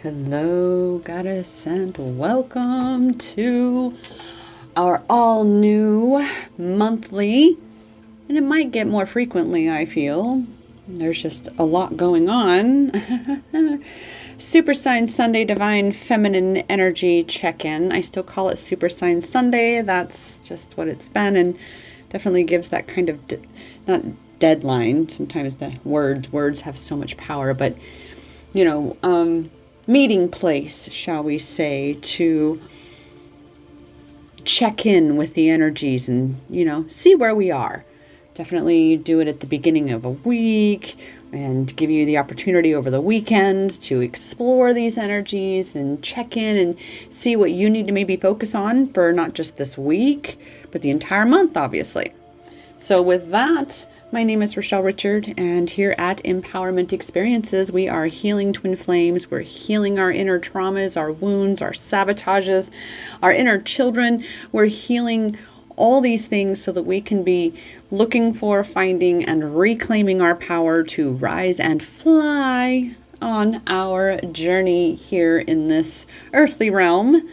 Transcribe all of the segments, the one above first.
Hello, goddess, and welcome to our all new monthly, and it might get more frequently, I feel. There's just a lot going on. Super Sign Sunday Divine Feminine Energy Check-in. I still call it Super Sign Sunday. That's just what it's been, and definitely gives that kind of, not deadline. Sometimes the words have so much power, but, meeting place, shall we say, to check in with the energies and, see where we are. Definitely do it at the beginning of a week and give you the opportunity over the weekend to explore these energies and check in and see what you need to maybe focus on for not just this week, but the entire month, obviously. So with that, my name is Rochelle Richard, and here at Empowerment Experiences, we are healing twin flames. We're healing our inner traumas, our wounds, our sabotages, our inner children. We're healing all these things so that we can be looking for, finding, and reclaiming our power to rise and fly on our journey here in this earthly realm.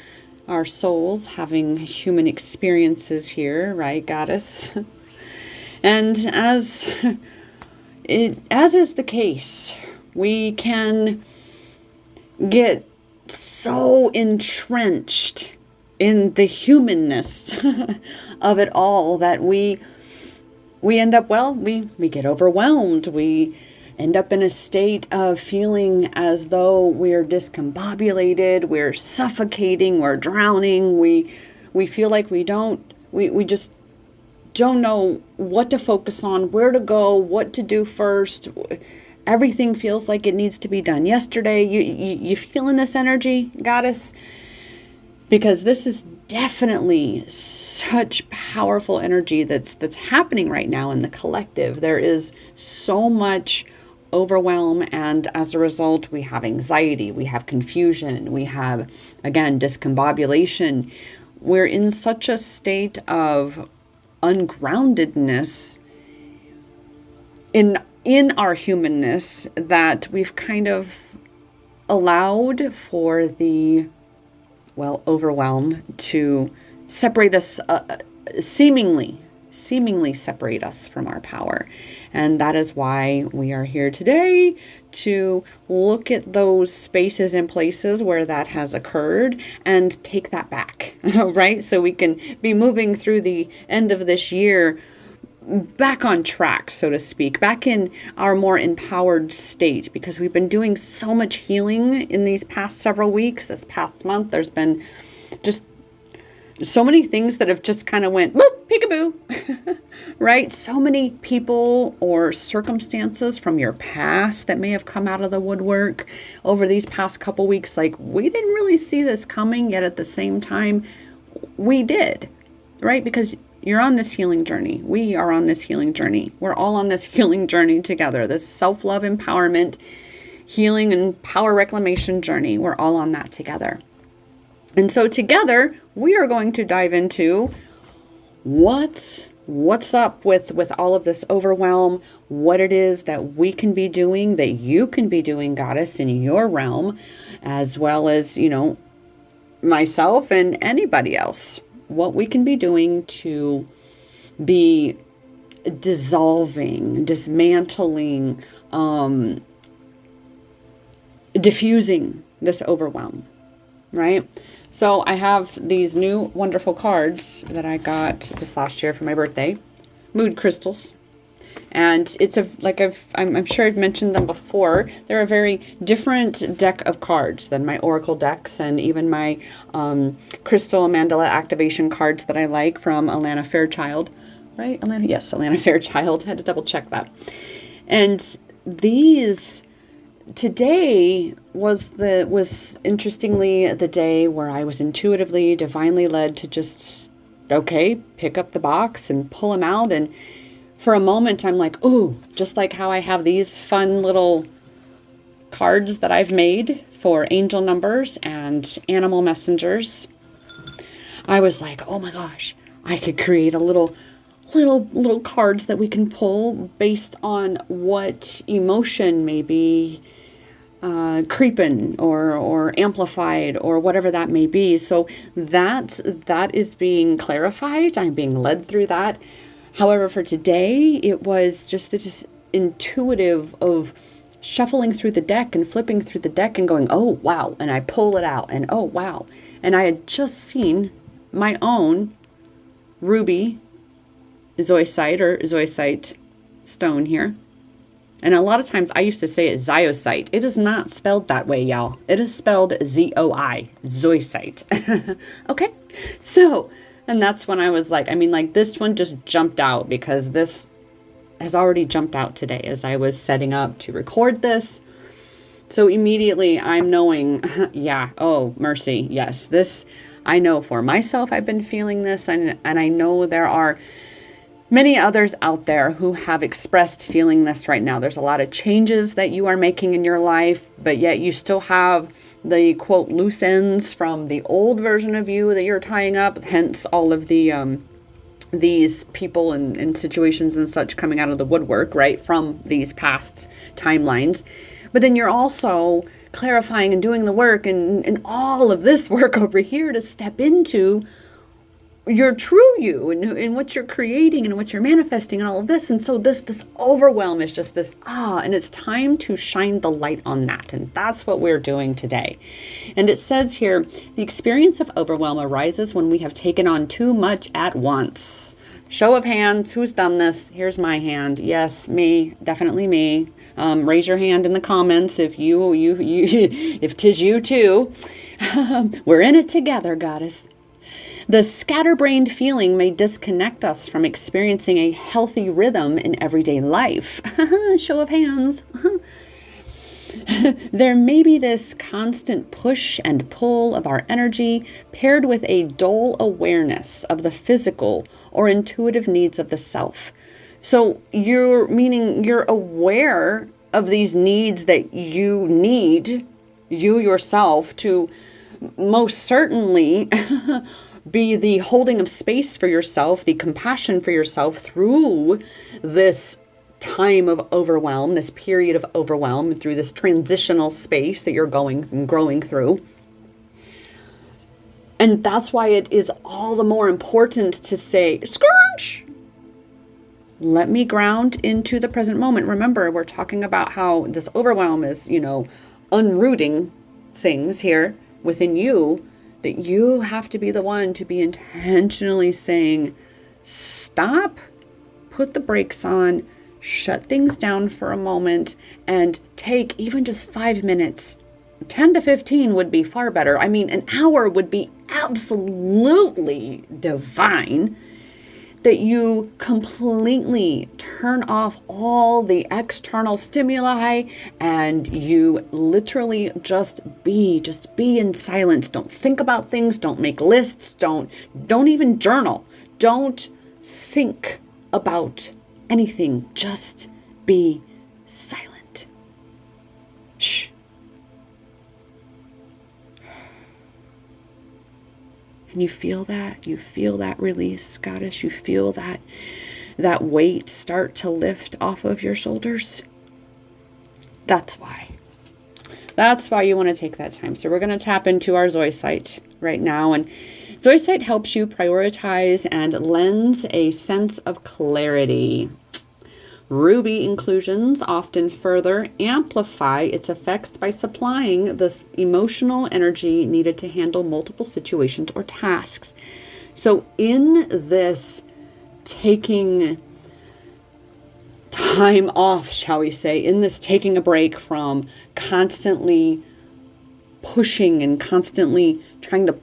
Our souls having human experiences here, right, goddess? And as is the case, we can get so entrenched in the humanness of it all that we end up, we get overwhelmed. We end up in a state of feeling as though we're discombobulated, we're suffocating, we're drowning. We feel like we just don't know what to focus on, where to go, what to do first. Everything feels like it needs to be done yesterday. You feeling this energy, goddess? Because this is definitely such powerful energy that's happening right now in the collective. There is so much overwhelm, and as a result, we have anxiety, we have confusion, we have, again, discombobulation. We're in such a state of ungroundedness in our humanness that we've kind of allowed for the overwhelm to separate us, seemingly separate us from our power. And that is why we are here today, to look at those spaces and places where that has occurred and take that back, right? So we can be moving through the end of this year back on track, so to speak, back in our more empowered state, because we've been doing so much healing in these past several weeks. This past month, there's been just so many things that have just kind of went, whoop, peekaboo, right? So many people or circumstances from your past that may have come out of the woodwork over these past couple weeks. Like, we didn't really see this coming, yet at the same time, we did, right? Because you're on this healing journey. We are on this healing journey. We're all on this healing journey together. This self-love, empowerment, healing, and power reclamation journey. We're all on that together. And so together, we are going to dive into what's up with all of this overwhelm, what it is that we can be doing, that you can be doing, goddess, in your realm, as well as, myself and anybody else. What we can be doing to be dissolving, dismantling, diffusing this overwhelm, right? So I have these new wonderful cards that I got this last year for my birthday, mood crystals. And it's I'm sure I've mentioned them before. They're a very different deck of cards than my oracle decks and even my crystal mandala activation cards that I like from Alana Fairchild, right? Alana Fairchild. Had to double check that. And these today was interestingly the day where I was intuitively, divinely led to just pick up the box and pull them out. And for a moment, I'm like, ooh, just like how I have these fun little cards that I've made for angel numbers and animal messengers. I was like, oh my gosh, I could create a little cards that we can pull based on what emotion maybe creeping or amplified or whatever that may be. So that is being clarified. I'm being led through that. However, for today, it was just this intuitive of shuffling through the deck and flipping through the deck and going, oh, wow. And I pull it out and oh, wow. And I had just seen my own ruby zoisite or zoisite stone here. And a lot of times I used to say it ziosite. It is not spelled that way, y'all. It is spelled Z-O-I, zoisite. Okay? So, and that's when I was like, this one just jumped out because this has already jumped out today as I was setting up to record this. So immediately I'm knowing, yeah, oh, mercy, yes. This, I know for myself, I've been feeling this, and I know there are many others out there who have expressed feeling this right now. There's a lot of changes that you are making in your life, but yet you still have the quote loose ends from the old version of you that you're tying up, hence all of the these people and situations and such coming out of the woodwork, right, from these past timelines. But then you're also clarifying and doing the work and all of this work over here to step into your true you and what you're creating and what you're manifesting and all of this. And so this overwhelm is just this, and it's time to shine the light on that. And that's what we're doing today. And it says here, the experience of overwhelm arises when we have taken on too much at once. Show of hands, who's done this? Here's my hand. Yes, me, definitely me. Raise your hand in the comments if you if 'tis you too. We're in it together, goddess. The scatterbrained feeling may disconnect us from experiencing a healthy rhythm in everyday life. Show of hands. There may be this constant push and pull of our energy paired with a dull awareness of the physical or intuitive needs of the self. So you're aware of these needs that you need, you yourself, to most certainly be the holding of space for yourself, the compassion for yourself through this time of overwhelm, this period of overwhelm, through this transitional space that you're going and growing through. And that's why it is all the more important to say, Scourge! Let me ground into the present moment. Remember, we're talking about how this overwhelm is, unrooting things here within you, that you have to be the one to be intentionally saying, stop, put the brakes on, shut things down for a moment, and take even just 5 minutes. 10 to 15 would be far better. An hour would be absolutely divine. That you completely turn off all the external stimuli and you literally just be in silence. Don't think about things. Don't make lists. Don't even journal. Don't think about anything. Just be silent. Shh. And you feel that release, goddess. You feel that weight start to lift off of your shoulders. That's why you want to take that time. So we're going to tap into our zoisite right now. And zoisite helps you prioritize and lends a sense of clarity. Ruby inclusions often further amplify its effects by supplying this emotional energy needed to handle multiple situations or tasks. So in this taking time off, shall we say, in this taking a break from constantly pushing and constantly trying to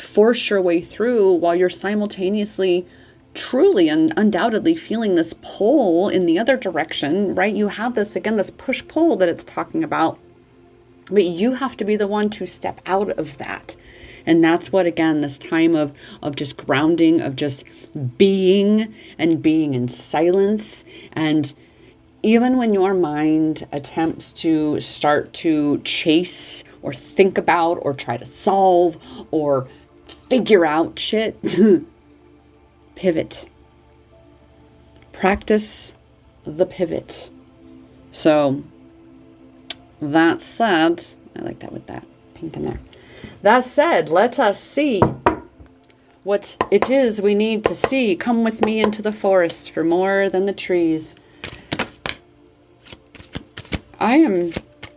force your way through while you're simultaneously truly and undoubtedly feeling this pull in the other direction, right? You have this, again, this push-pull that it's talking about, but you have to be the one to step out of that. And that's what, again, this time of just grounding, of just being and being in silence. And even when your mind attempts to start to chase or think about or try to solve or figure out shit, pivot. Practice the pivot. So That said, I like that with that pink in there. That said, let us see what it is we need to see. Come with me into the forest for more than the trees. I am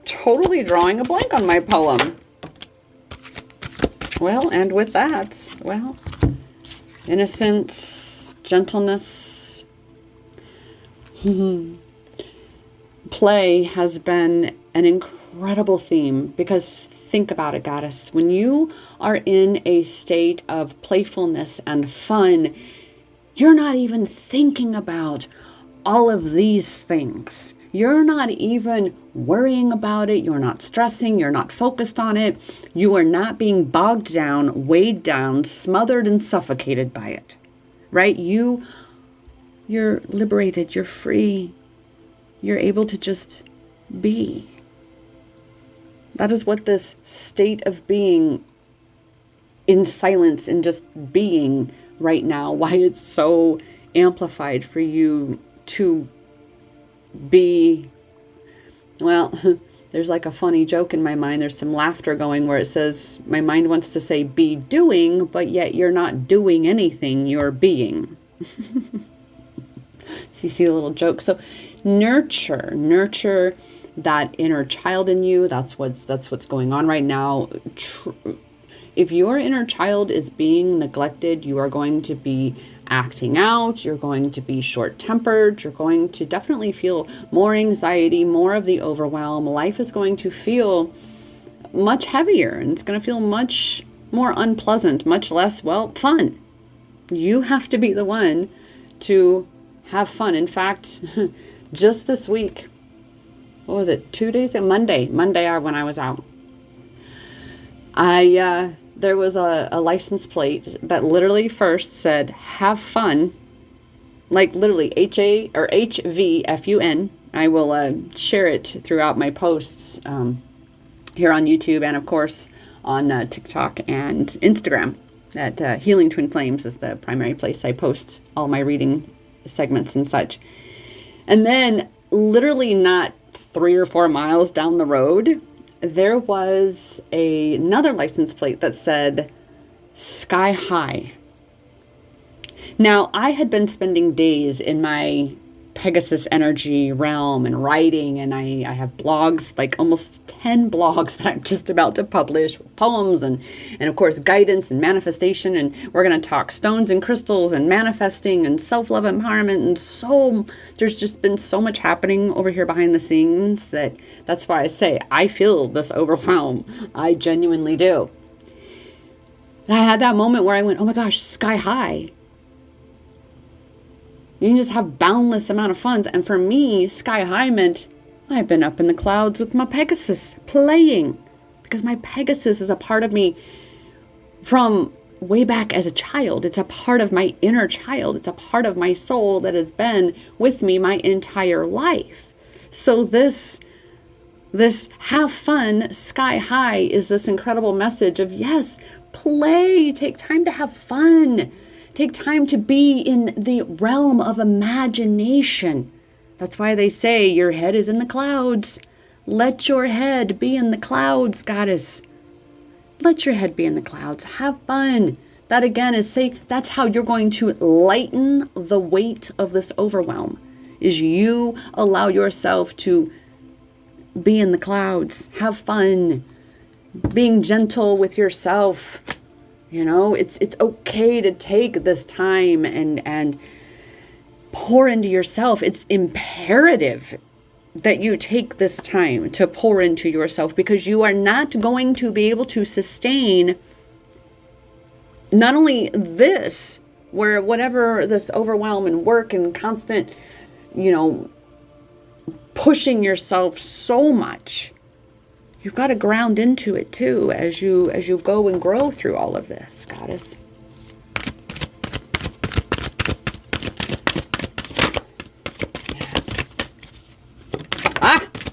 totally drawing a blank on my poem. Well, and with that, well, innocence, gentleness, play has been an incredible theme, because think about it, goddess. When you are in a state of playfulness and fun, you're not even thinking about all of these things. You're not even worrying about it.'re not stressing. You're not focused on it. You are not being bogged down, weighed down, smothered and suffocated by it, right? You're liberated. You're free. You're able to just be. That is what this state of being in silence and just being right now, why it's so amplified for you to be. Well, there's like a funny joke in my mind. There's some laughter going where it says, my mind wants to say be doing, but yet you're not doing anything, you're being. So you see a little joke. So nurture that inner child in you. That's what's going on right now. If your inner child is being neglected, you are going to be acting out. You're going to be short-tempered. You're going to definitely feel more anxiety, more of the overwhelm. Life is going to feel much heavier, and it's going to feel much more unpleasant, much less, well, fun. You have to be the one to have fun. In fact, just this week, what was it, 2 days ago? Monday when I was out, there was a license plate that literally first said, have fun, like literally H-A or H-V-F-U-N. I will share it throughout my posts here on YouTube, and of course on TikTok and Instagram. At Healing Twin Flames is the primary place I post all my reading segments and such. And then literally not 3 or 4 miles down the road, there was another license plate that said Sky High. Now, I had been spending days in my Pegasus energy realm and writing, and I have blogs, like almost 10 blogs that I'm just about to publish, with poems and of course guidance and manifestation, and we're going to talk stones and crystals and manifesting and self-love empowerment, and there's just been so much happening over here behind the scenes that's why I say I feel this overwhelm. I genuinely do. And I had that moment where I went, oh my gosh, sky high. You can just have boundless amount of funds. And for me, sky high meant I've been up in the clouds with my Pegasus playing, because my Pegasus is a part of me from way back as a child. It's a part of my inner child. It's a part of my soul that has been with me my entire life. So this have fun, sky high is this incredible message of, yes, play, take time to have fun. Take time to be in the realm of imagination. That's why they say your head is in the clouds. Let your head be in the clouds, goddess. Let your head be in the clouds. Have fun. That again is that's how you're going to lighten the weight of this overwhelm, is you allow yourself to be in the clouds. Have fun. Being gentle with yourself. You know, it's okay to take this time and pour into yourself. It's imperative that you take this time to pour into yourself, because you are not going to be able to sustain not only this, where whatever this overwhelm and work and constant, pushing yourself so much. You've got to ground into it too as you go and grow through all of this, goddess.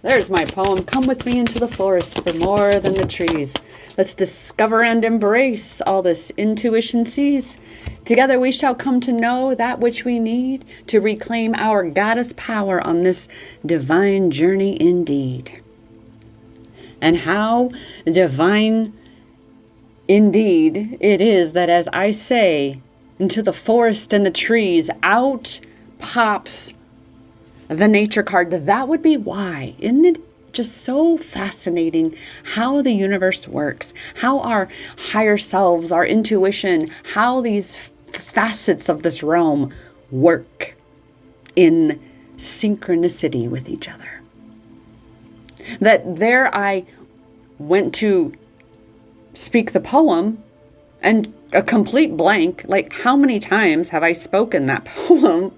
There's my poem. Come with me into the forest for more than the trees. Let's discover and embrace all this intuition sees. Together we shall come to know that which we need to reclaim our goddess power on this divine journey indeed. And how divine indeed it is that as I say, into the forest and the trees, out pops the nature card. That would be why. Isn't it just so fascinating how the universe works, how our higher selves, our intuition, how these facets of this realm work in synchronicity with each other. That there I went to speak the poem and a complete blank. Like, how many times have I spoken that poem?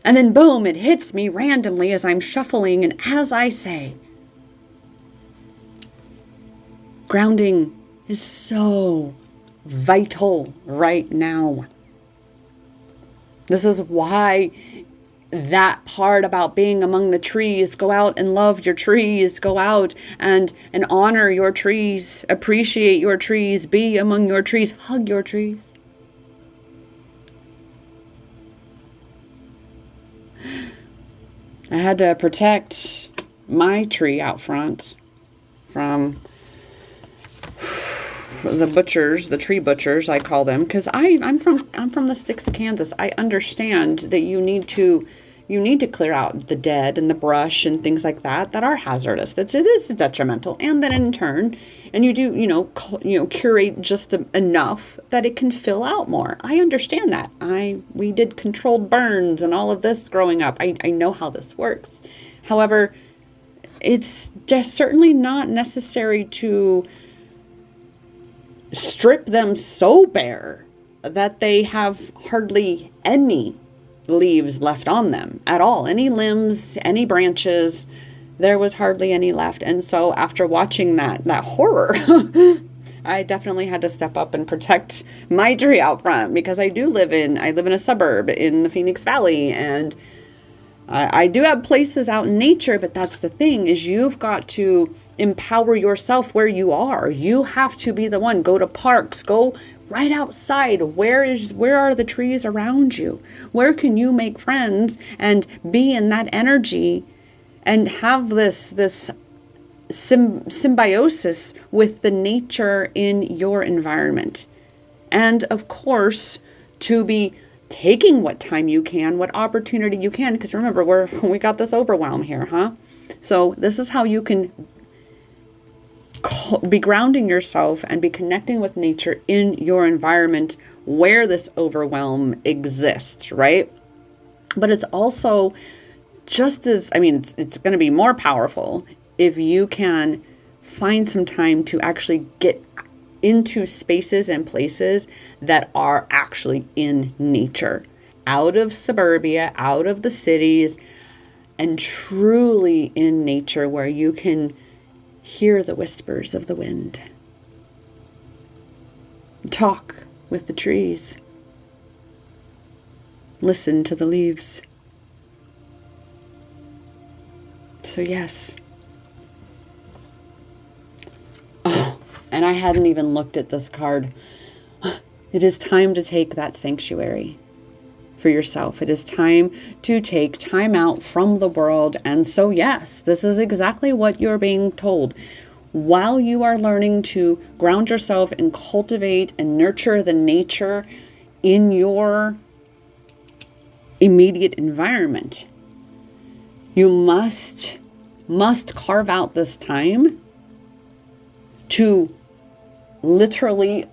And then boom, it hits me randomly as I'm shuffling. And as I say, grounding is so vital right now. This is why that part about being among the trees, go out and love your trees, go out and honor your trees, appreciate your trees, be among your trees, hug your trees. I had to protect my tree out front from the butchers, the tree butchers, I call them, because I'm from the sticks of Kansas. I understand that you need to clear out the dead and the brush and things like that are hazardous. It is detrimental, and then in turn, and you do curate just enough that it can fill out more. I understand that. We did controlled burns and all of this growing up. I know how this works. However, it's just certainly not necessary to strip them so bare that they have hardly any leaves left on them at all. Any limbs, any branches, there was hardly any left. And so after watching that horror, I definitely had to step up and protect my tree out front, because I live in a suburb in the Phoenix Valley, and I do have places out in nature, but that's the thing, is you've got to empower yourself where you are. You have to be the one. Go to parks, go right outside. Where are the trees around you? Where can you make friends and be in that energy and have this symbiosis with the nature in your environment? And of course, to be taking what time you can, what opportunity you can, because remember, we got this overwhelm here, huh? So this is how you can be grounding yourself and be connecting with nature in your environment where this overwhelm exists, right? But it's also just as, it's going to be more powerful if you can find some time to actually get into spaces and places that are actually in nature, out of suburbia, out of the cities, and truly in nature, where you can hear the whispers of the wind, talk with the trees, listen to the leaves. So yes. Oh, and I hadn't even looked at this card. It is time to take that sanctuary for yourself. It is time to take time out from the world. And so yes, this is exactly what you're being told. While you are learning to ground yourself and cultivate and nurture the nature in your immediate environment, you must carve out this time to literally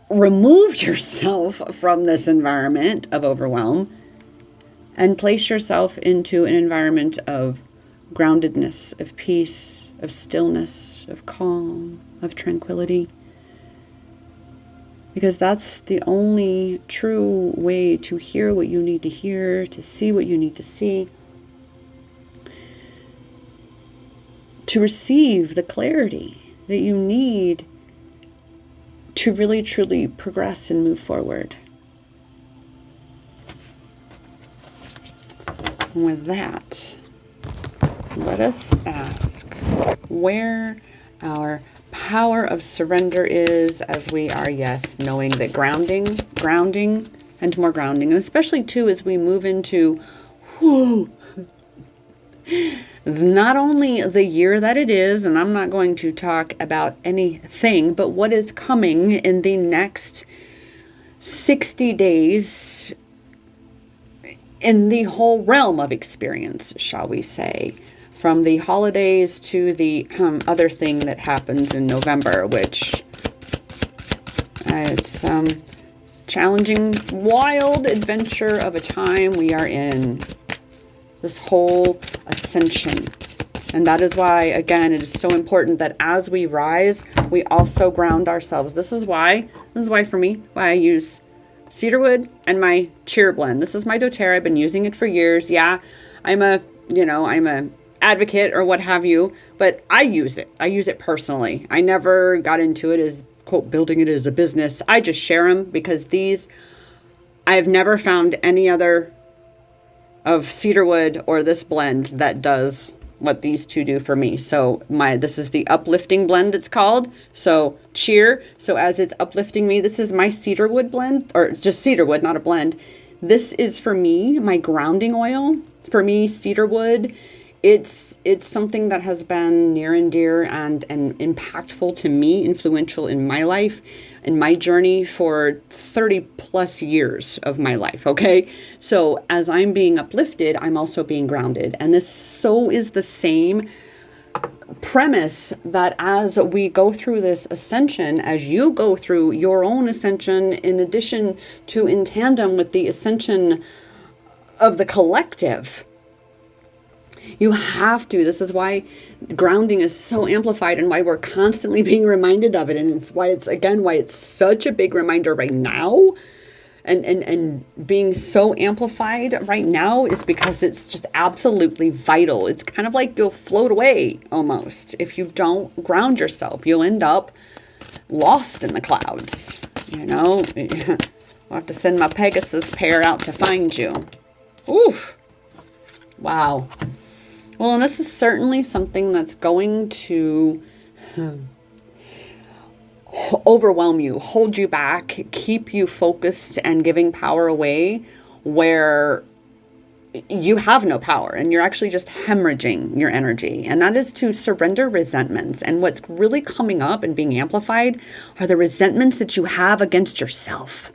remove yourself from this environment of overwhelm and place yourself into an environment of groundedness, of peace, of stillness, of calm, of tranquility. Because that's the only true way to hear what you need to hear, to see what you need to see, to receive the clarity that you need to really truly progress and move forward. And with that, let us ask where our power of surrender is, as we are, yes, knowing that grounding, and more grounding, and especially too as we move into not only the year that it is, and I'm not going to talk about anything, but what is coming in the next 60 days in the whole realm of experience, shall we say, from the holidays to the other thing that happens in November, which it's challenging, wild adventure of a time we are in. This whole ascension. And that is why, again, it is so important that as we rise, we also ground ourselves. This is why for me, why I use cedarwood and my cheer blend. This is my doTERRA. I've been using it for years. Yeah, I'm a advocate or what have you, but I use it. I use it personally. I never got into it as, quote, building it as a business. I just share them because I've never found any other of cedarwood or this blend that does what these two do for me. So this is the uplifting blend, it's called. So cheer. So as it's uplifting me, this is my cedarwood blend, or it's just cedarwood, not a blend. This is for me, my grounding oil. For me, cedarwood, it's something that has been near and dear and impactful to me, influential in my life, in my journey for 30 plus years of my life, okay? So as I'm being uplifted, I'm also being grounded. And this so is the same premise that as we go through this ascension, as you go through your own ascension, in addition to in tandem with the ascension of the collective, you have to. This is why grounding is so amplified and why we're constantly being reminded of it. And it's why it's such a big reminder right now. And being so amplified right now is because it's just absolutely vital. It's kind of like you'll float away almost. If you don't ground yourself, you'll end up lost in the clouds. I'll have to send my Pegasus pair out to find you. Oof. Wow. Well, and this is certainly something that's going to overwhelm you, hold you back, keep you focused and giving power away where you have no power and you're actually just hemorrhaging your energy. And that is to surrender resentments. And what's really coming up and being amplified are the resentments that you have against yourself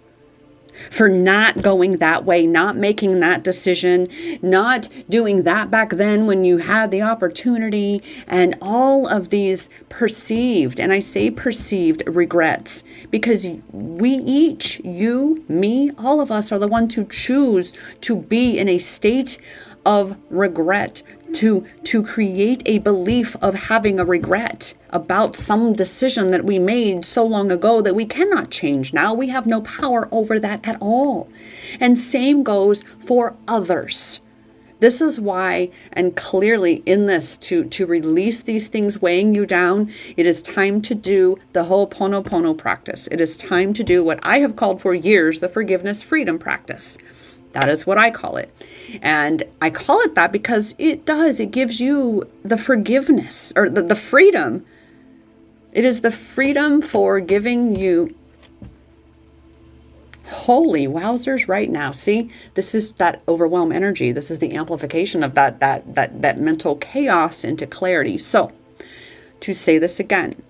for not going that way, not making that decision, not doing that back then when you had the opportunity, and all of these perceived, and I say perceived, regrets, because we each, you, me, all of us are the ones who choose to be in a state of regret, to create a belief of having a regret about some decision that we made so long ago that we cannot change now. We have no power over that at all. And same goes for others. This is why, and clearly in this, to release these things weighing you down, it is time to do the Ho'oponopono practice. It is time to do what I have called for years the forgiveness freedom practice. That is what I call it. And I call it that because it gives you the forgiveness or the freedom. It is the freedom for giving you, holy wowzers right now. See, this is that overwhelm energy. This is the amplification of that mental chaos into clarity. So to say this again,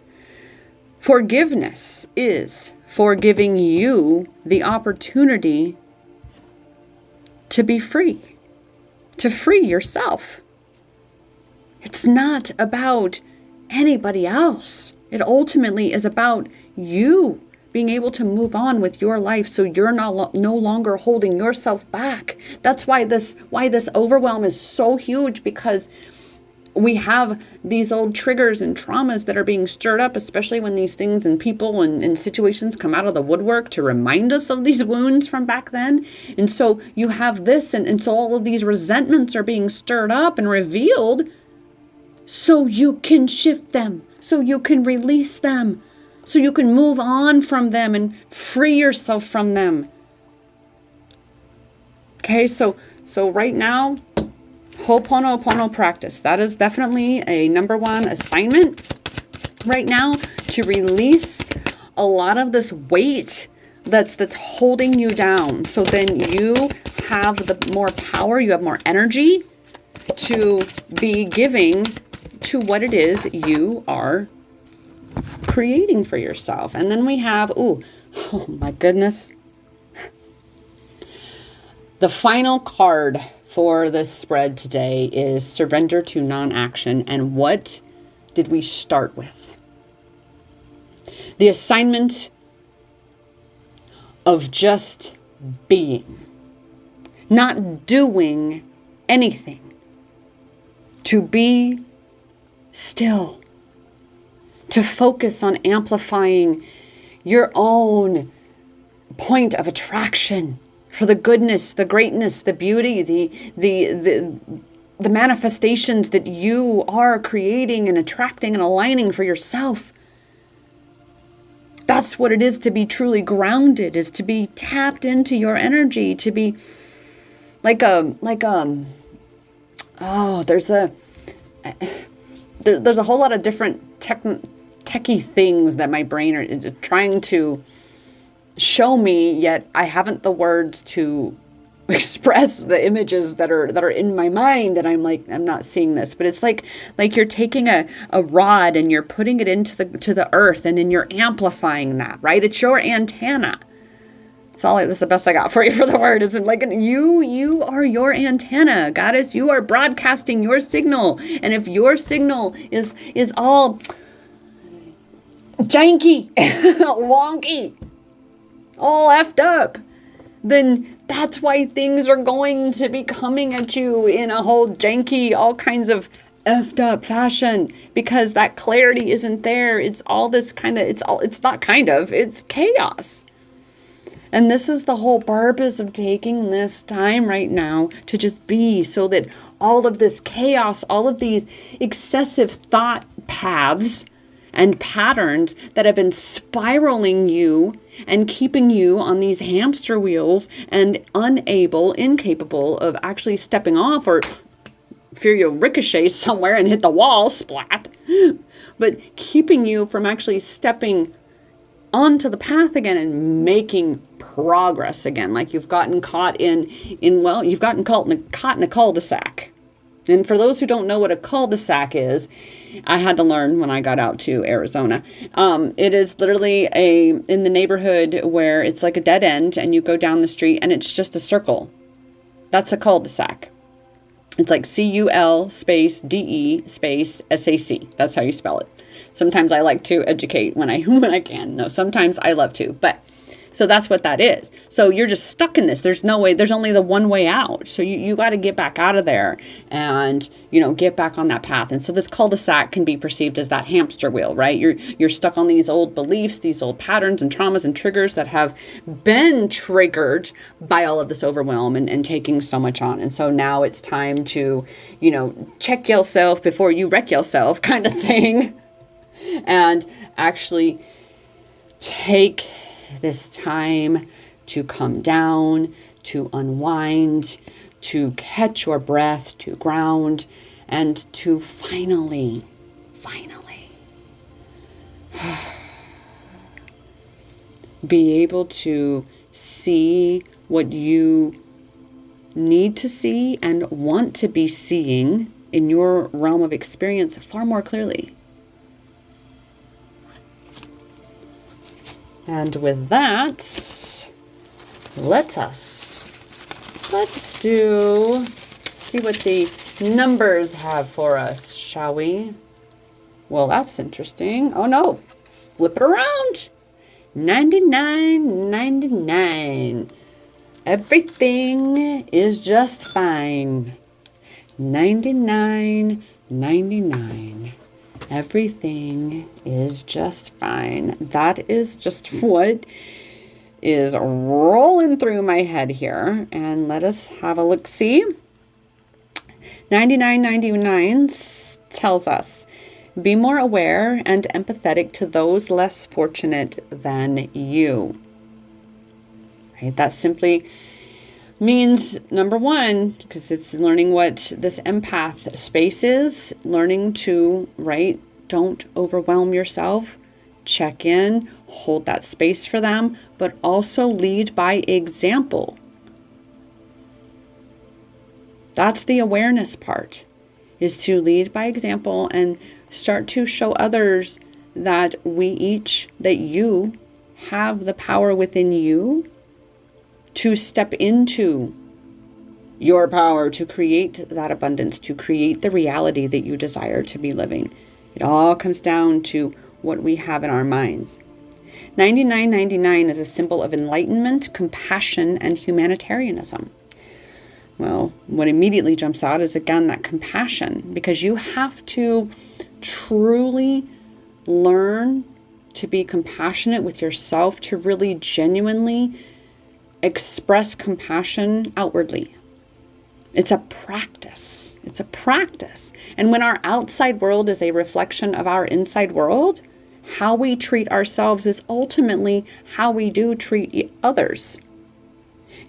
forgiveness is for giving you the opportunity to be free, to free yourself. It's not about anybody else. It ultimately is about you being able to move on with your life so you're no longer holding yourself back. That's why this overwhelm is so huge, because we have these old triggers and traumas that are being stirred up, especially when these things and people and situations come out of the woodwork to remind us of these wounds from back then. And so you have this, and so all of these resentments are being stirred up and revealed so you can shift them, so you can release them, so you can move on from them and free yourself from them. Okay, so right now, Ho'oponopono practice. That is definitely a number one assignment right now, to release a lot of this weight that's holding you down. So then you have the more power, you have more energy to be giving to what it is you are creating for yourself. And then we have, oh my goodness, the final card for this spread today is surrender to non-action. And what did we start with? The assignment of just being, not doing anything, to be still, to focus on amplifying your own point of attraction for the goodness, the greatness, the beauty, the manifestations that you are creating and attracting and aligning for yourself. That's what it is to be truly grounded, is to be tapped into your energy, to be there's a whole lot of different techie things that my brain is trying to show me, yet I haven't the words to express the images that are in my mind, and I'm not seeing this. But it's like you're taking a rod and you're putting it into the earth, and then you're amplifying that, right? It's your antenna. That's the best I got for you for the word. Isn't like you are your antenna, goddess. You are broadcasting your signal, and if your signal is all janky, wonky, all effed up, then that's why things are going to be coming at you in a whole janky, all kinds of effed up fashion, because that clarity isn't there. It's all this it's chaos. And this is the whole purpose of taking this time right now to just be, so that all of this chaos, all of these excessive thought paths and patterns that have been spiraling you and keeping you on these hamster wheels and incapable of actually stepping off, or fear you'll ricochet somewhere and hit the wall, splat, but keeping you from actually stepping onto the path again and making progress again. Like you've gotten caught in a cul-de-sac. And for those who don't know what a cul-de-sac is, I had to learn when I got out to Arizona. It is literally in the neighborhood where it's like a dead end and you go down the street and it's just a circle. That's a cul-de-sac. It's like CUL space DE space SAC. That's how you spell it. Sometimes I like to educate when I can. No, sometimes I love to, but so that's what that is. So you're just stuck in this. There's no way. There's only the one way out. So you got to get back out of there and, get back on that path. And so this cul-de-sac can be perceived as that hamster wheel, right? You're stuck on these old beliefs, these old patterns and traumas and triggers that have been triggered by all of this overwhelm and taking so much on. And so now it's time to, check yourself before you wreck yourself kind of thing. And actually take this time to come down, to unwind, to catch your breath, to ground, and to finally be able to see what you need to see and want to be seeing in your realm of experience far more clearly. And with that, let's see what the numbers have for us, shall we? Well, that's interesting. Oh no, flip it around. 99. Everything is just fine. 99. Everything is just fine. That is just what is rolling through my head here. And let us have a look-see. 9999 tells us, be more aware and empathetic to those less fortunate than you. Right? That simply means, number one, because it's learning what this empath space is, learning to, don't overwhelm yourself, check in, hold that space for them, but also lead by example. That's the awareness part, is to lead by example and start to show others that that you have the power within you to step into your power to create that abundance, to create the reality that you desire to be living. It all comes down to what we have in our minds. 9999 is a symbol of enlightenment, compassion, and humanitarianism. Well, what immediately jumps out is, again, that compassion, because you have to truly learn to be compassionate with yourself, to really genuinely express compassion outwardly. It's a practice. It's a practice. And when our outside world is a reflection of our inside world, how we treat ourselves is ultimately how we do treat others.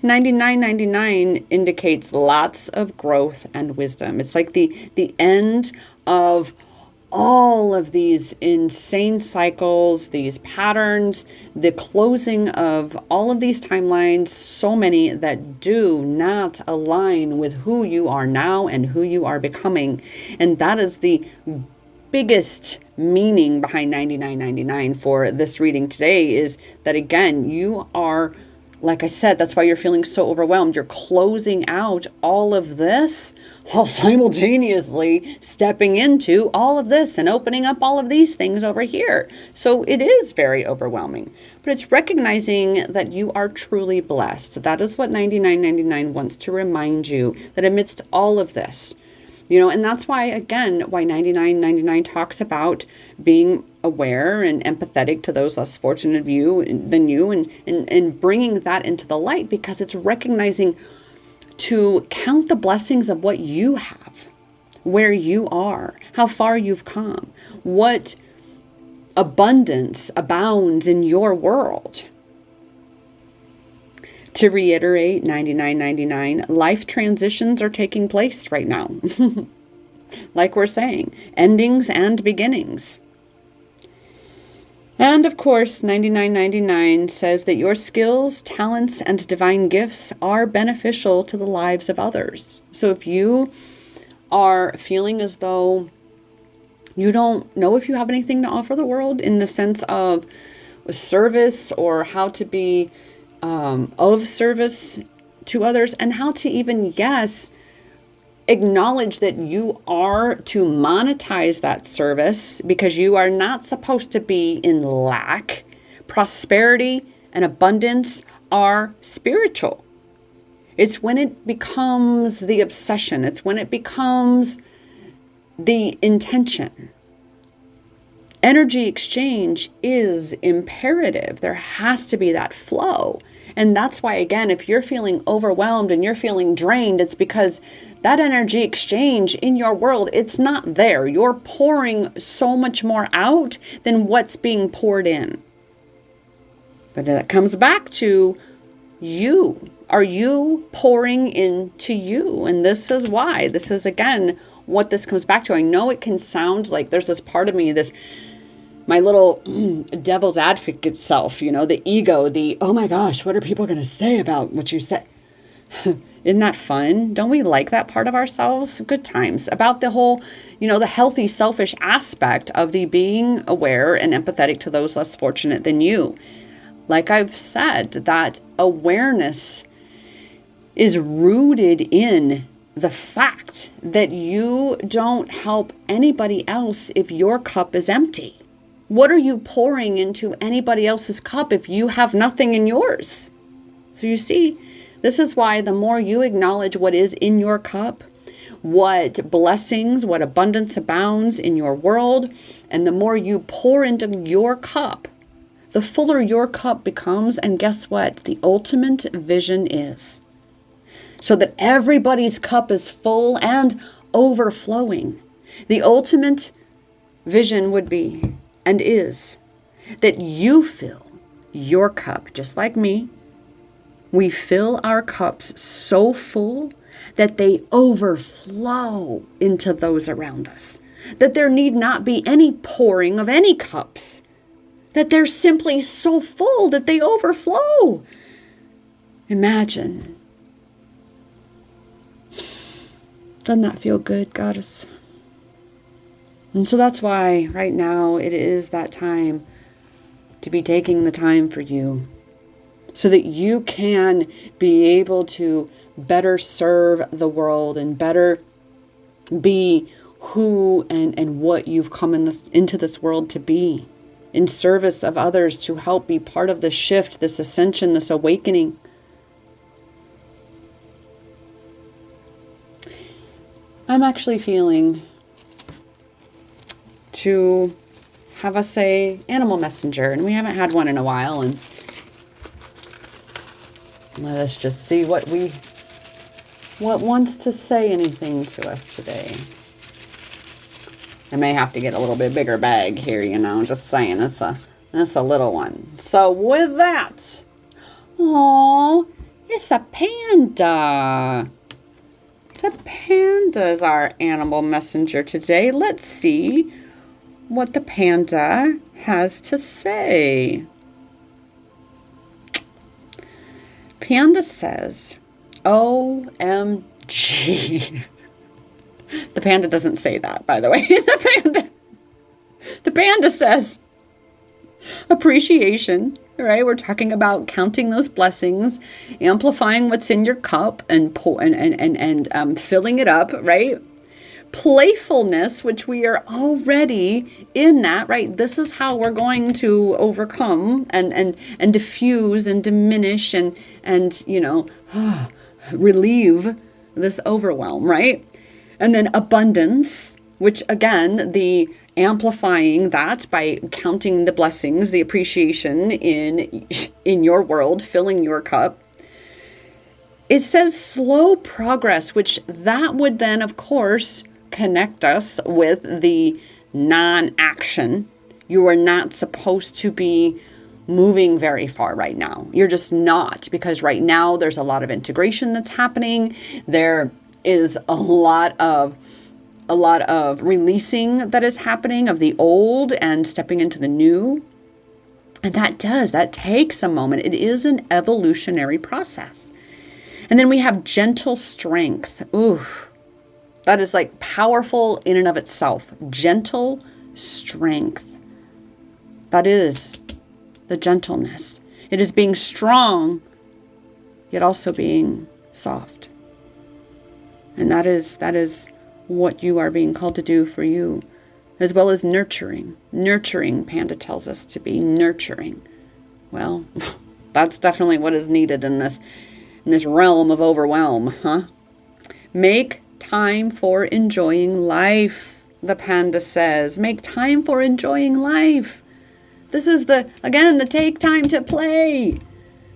9999 indicates lots of growth and wisdom. It's like the end of all of these insane cycles, these patterns, the closing of all of these timelines, so many that do not align with who you are now and who you are becoming. And that is the biggest meaning behind 9999 for this reading today, is that, again, you are, like I said, that's why you're feeling so overwhelmed. You're closing out all of this while simultaneously stepping into all of this and opening up all of these things over here. So it is very overwhelming, but it's recognizing that you are truly blessed. That is what 9999 wants to remind you, that amidst all of this, and that's why, again, why 9999 talks about being aware and empathetic to those less fortunate than you, and bringing that into the light, because it's recognizing to count the blessings of what you have, where you are, how far you've come, what abundance abounds in your world. To reiterate, 9999, life transitions are taking place right now. Like we're saying, endings and beginnings. And of course, 9999 says that your skills, talents, and divine gifts are beneficial to the lives of others. So if you are feeling as though you don't know if you have anything to offer the world in the sense of service, or how to be of service to others, and how to even, acknowledge that you are to monetize that service, because you are not supposed to be in lack. Prosperity and abundance are spiritual. It's when it becomes the obsession. It's when it becomes the intention. Energy exchange is imperative. There has to be that flow. And that's why, again, if you're feeling overwhelmed and you're feeling drained, it's because that energy exchange in your world, it's not there. You're pouring so much more out than what's being poured in. But that comes back to you. Are you pouring into you? And this is why. This is, again, what this comes back to. I know it can sound like there's this part of me, my little devil's advocate self, the ego, oh my gosh, what are people going to say about what you said? Isn't that fun? Don't we like that part of ourselves? Good times. About the whole, the healthy, selfish aspect of the being aware and empathetic to those less fortunate than you. Like I've said, that awareness is rooted in the fact that you don't help anybody else if your cup is empty. What are you pouring into anybody else's cup if you have nothing in yours? So you see, this is why the more you acknowledge what is in your cup, what blessings, what abundance abounds in your world, and the more you pour into your cup, the fuller your cup becomes. And guess what? The ultimate vision is so that everybody's cup is full and overflowing. The ultimate vision would be, and is, that you fill your cup just like me. We fill our cups so full that they overflow into those around us. That there need not be any pouring of any cups. That they're simply so full that they overflow. Imagine. Doesn't that feel good, Goddess? And so that's why right now it is that time to be taking the time for you, so that you can be able to better serve the world and better be who and what you've come into this world to be, in service of others, to help be part of this shift, this ascension, this awakening. I'm actually feeling to have us say animal messenger, and we haven't had one in a while, and let us just see what wants to say anything to us today. I may have to get a little bit bigger bag here, just saying, it's a little one. So with that, it's a panda. It's a panda is our animal messenger today. Let's see what the panda has to say. Panda says, OMG. The panda doesn't say that, by the way. The panda says appreciation, right? We're talking about counting those blessings, amplifying what's in your cup, and filling it up, right? Playfulness, which we are already in that, right? This is how we're going to overcome and diffuse and diminish and relieve this overwhelm, right? And then abundance, which again, the amplifying that by counting the blessings, the appreciation in your world, filling your cup. It says slow progress, which that would then, of course, connect us with the non-action. You are not supposed to be moving very far right now. You're just not, because right now there's a lot of integration that's happening. There is a lot of releasing that is happening of the old and stepping into the new. And that takes a moment. It is an evolutionary process. And then we have gentle strength. Ooh, that is like powerful in and of itself. Gentle strength. That is the gentleness. It is being strong, yet also being soft. And that is what you are being called to do for you, as well as nurturing. Nurturing, Panda tells us to be nurturing. Well, that's definitely what is needed in this realm of overwhelm, huh? Make time for enjoying life, the panda says. Make time for enjoying life. This is the take time to play.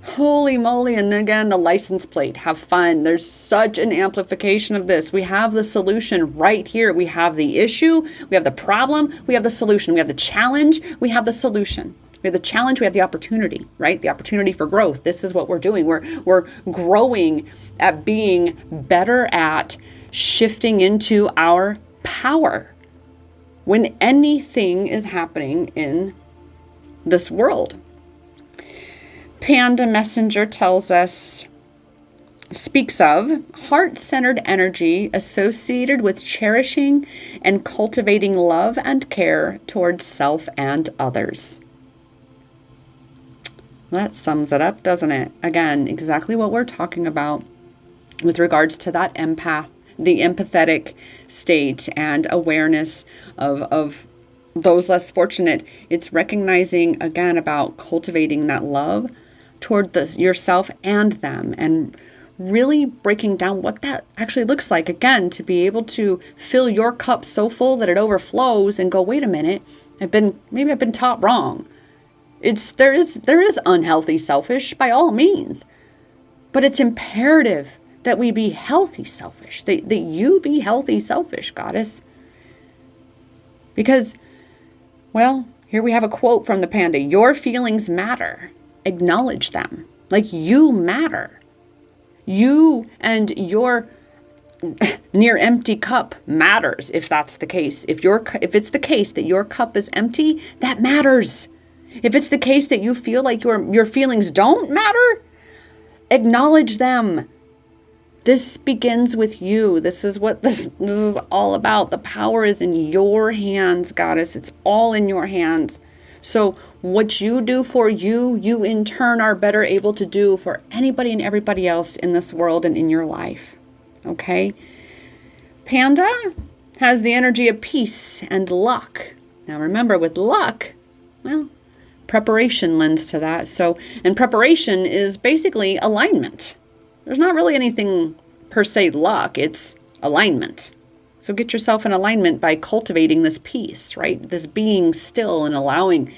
Holy moly. And again, the license plate, have fun. There's such an amplification of this. We have the solution right here. We have the issue. We have the problem. We have the solution. We have the challenge. We have the solution. We have the challenge. We have the opportunity, right? The opportunity for growth. This is what we're doing. We're growing at being better at shifting into our power when anything is happening in this world. Panda Messenger speaks of heart-centered energy associated with cherishing and cultivating love and care towards self and others. That sums it up, doesn't it? Again, exactly what we're talking about with regards to that the empathetic state and awareness of those less fortunate. It's recognizing, again, about cultivating that love toward yourself and them, and really breaking down what that actually looks like, again, to be able to fill your cup so full that it overflows and go, wait a minute, maybe I've been taught wrong. There is unhealthy selfish by all means, but it's imperative that we be healthy selfish, that you be healthy selfish, Goddess. Because, well, here we have a quote from the panda. Your feelings matter. Acknowledge them. Like, you matter. You and your near empty cup matters, if that's the case. If it's the case that your cup is empty, that matters. If it's the case that you feel like your feelings don't matter, acknowledge them. This begins with you. This is what this is all about. The power is in your hands, Goddess. It's all in your hands. So what you do for you, you in turn are better able to do for anybody and everybody else in this world and in your life. Okay? Panda has the energy of peace and luck. Now remember, with luck, well, preparation lends to that. So, and preparation is basically alignment. There's not really anything per se luck, it's alignment. So get yourself in alignment by cultivating this peace, right? This being still and allowing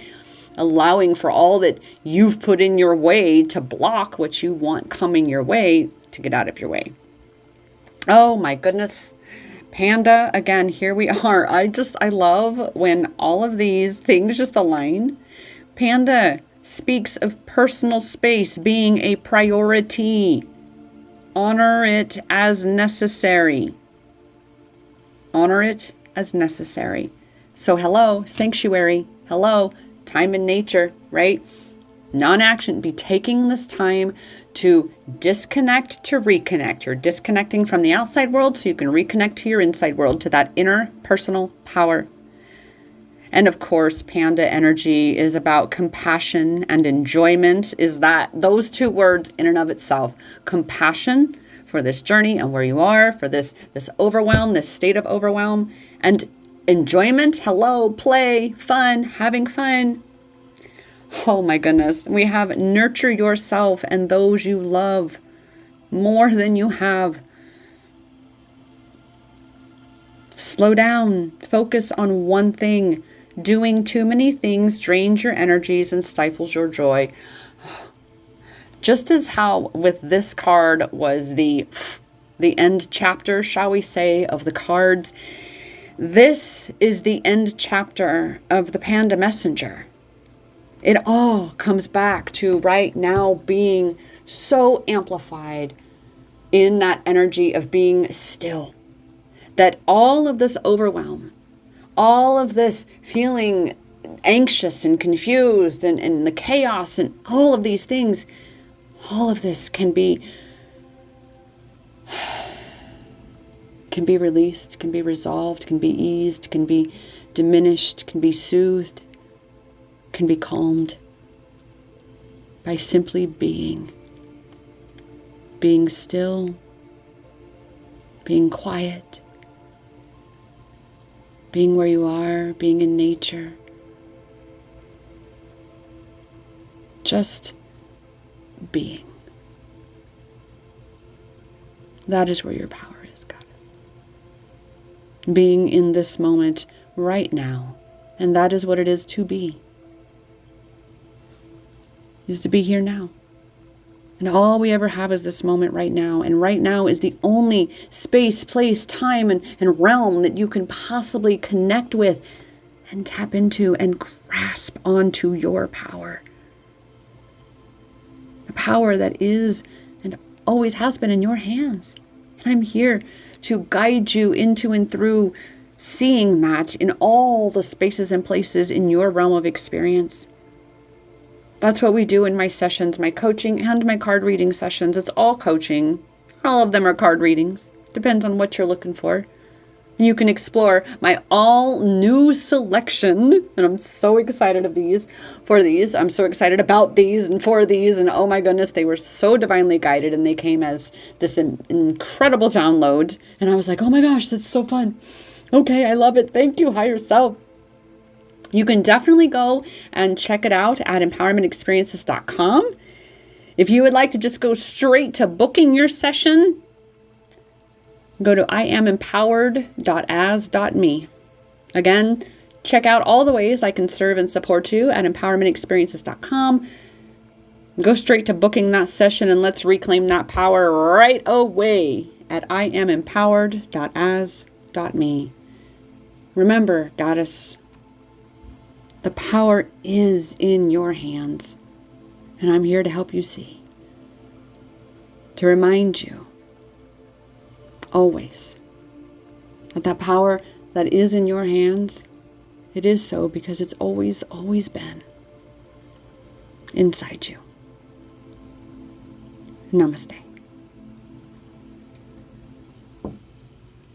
for all that you've put in your way to block what you want coming your way to get out of your way. Oh my goodness. Panda, again, here we are. I love when all of these things just align. Panda speaks of personal space being a priority. Honor it as necessary. Honor it as necessary. So hello, sanctuary. Hello, time in nature, right? Non-action. Be taking this time to disconnect to reconnect. You're disconnecting from the outside world so you can reconnect to your inside world, to that inner personal power. And of course, Panda energy is about compassion and enjoyment. Is that those two words in and of itself? Compassion for this journey and where you are, for this overwhelm, this state of overwhelm, and enjoyment. Hello, play, fun, having fun. Oh my goodness. We have nurture yourself and those you love more than you have. Slow down. Focus on one thing. Doing too many things drains your energies and stifles your joy. Just as how with this card was the end chapter, shall we say, of the cards, this is the end chapter of the Panda Messenger. It all comes back to right now being so amplified in that energy of being still. That all of this overwhelm, all of this feeling anxious and confused and the chaos and all of these things, all of this can be released, can be resolved, can be eased, can be diminished, can be soothed, can be calmed by simply being still, being quiet, being where you are, being in nature. Just being. That is where your power is, Goddess. Being in this moment right now. And that is what it is to be. Is to be here now. And all we ever have is this moment right now. And right now is the only space, place, time, and realm that you can possibly connect with and tap into and grasp onto your power. The power that is and always has been in your hands. And I'm here to guide you into and through seeing that in all the spaces and places in your realm of experience. That's what we do in my sessions, my coaching and my card reading sessions. It's all coaching. All of them are card readings. Depends on what you're looking for. You can explore my all new selection. And I'm so excited for these. I'm so excited about these and for these. And oh my goodness, they were so divinely guided. And they came as this incredible download. And I was like, oh my gosh, that's so fun. Okay, I love it. Thank you, higher self. You can definitely go and check it out at empowermentexperiences.com. If you would like to just go straight to booking your session, go to iamempowered.as.me. Again, check out all the ways I can serve and support you at empowermentexperiences.com. Go straight to booking that session and let's reclaim that power right away at iamempowered.as.me. Remember, Goddess, the power is in your hands, and I'm here to help you see, to remind you always that power that is in your hands, it is so because it's always been inside you. Namaste.